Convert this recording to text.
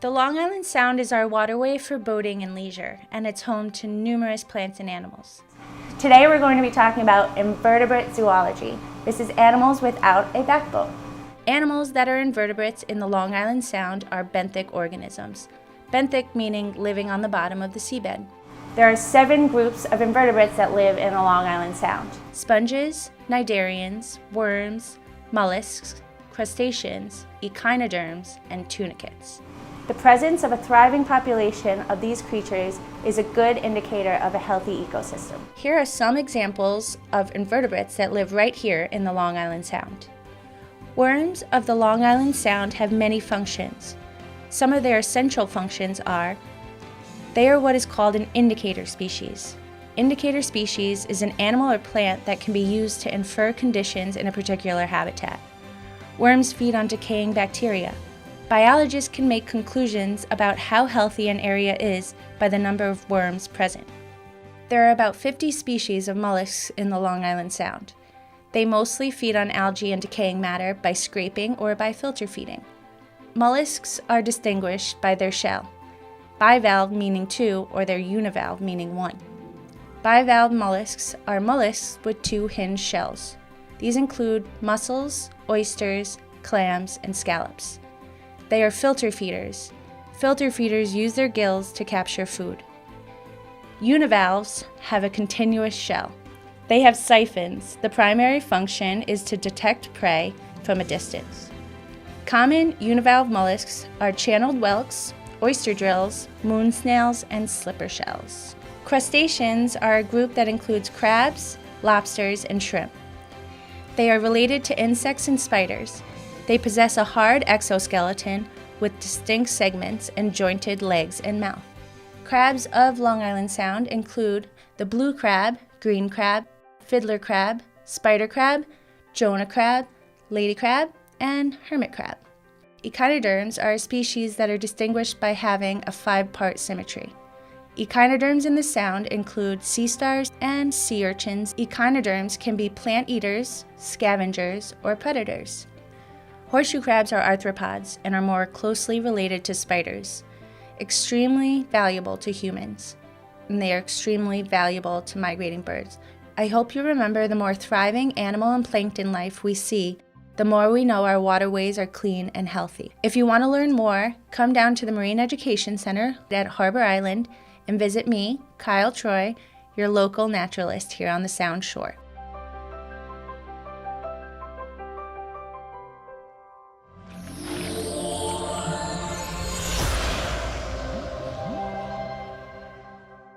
The Long Island Sound is our waterway for boating and leisure, and it's home to numerous plants and animals. Today we're going to be talking about invertebrate zoology. This is animals without a backbone. Animals that are invertebrates in the Long Island Sound are benthic organisms. Benthic meaning living on the bottom of the seabed. There are 7 groups of invertebrates that live in the Long Island Sound: sponges, cnidarians, worms, mollusks, crustaceans, echinoderms, and tunicates. The presence of a thriving population of these creatures is a good indicator of a healthy ecosystem. Here are some examples of invertebrates that live right here in the Long Island Sound. Worms of the Long Island Sound have many functions. Some of their essential functions are: they are what is called an indicator species. Indicator species is an animal or plant that can be used to infer conditions in a particular habitat. Worms feed on decaying bacteria. Biologists can make conclusions about how healthy an area is by the number of worms present. There are about 50 species of mollusks in the Long Island Sound. They mostly feed on algae and decaying matter by scraping or by filter feeding. Mollusks are distinguished by their shell, bivalve meaning 2 or their univalve meaning 1. Bivalve mollusks are mollusks with 2 hinged shells. These include mussels, oysters, clams, and scallops. They are filter feeders. Filter feeders use their gills to capture food. Univalves have a continuous shell. They have siphons. The primary function is to detect prey from a distance. Common univalve mollusks are channeled whelks, oyster drills, moon snails, and slipper shells. Crustaceans are a group that includes crabs, lobsters, and shrimp. They are related to insects and spiders. They possess a hard exoskeleton with distinct segments and jointed legs and mouth. Crabs of Long Island Sound include the blue crab, green crab, fiddler crab, spider crab, Jonah crab, lady crab, and hermit crab. Echinoderms are a species that are distinguished by having a 5-part symmetry. Echinoderms in the Sound include sea stars and sea urchins. Echinoderms can be plant eaters, scavengers, or predators. Horseshoe crabs are arthropods and are more closely related to spiders, extremely valuable to humans, and they are extremely valuable to migrating birds. I hope you remember the more thriving animal and plankton life we see, the more we know our waterways are clean and healthy. If you want to learn more, come down to the Marine Education Center at Harbor Island and visit me, Kyle Troy, your local naturalist here on the Sound Shore.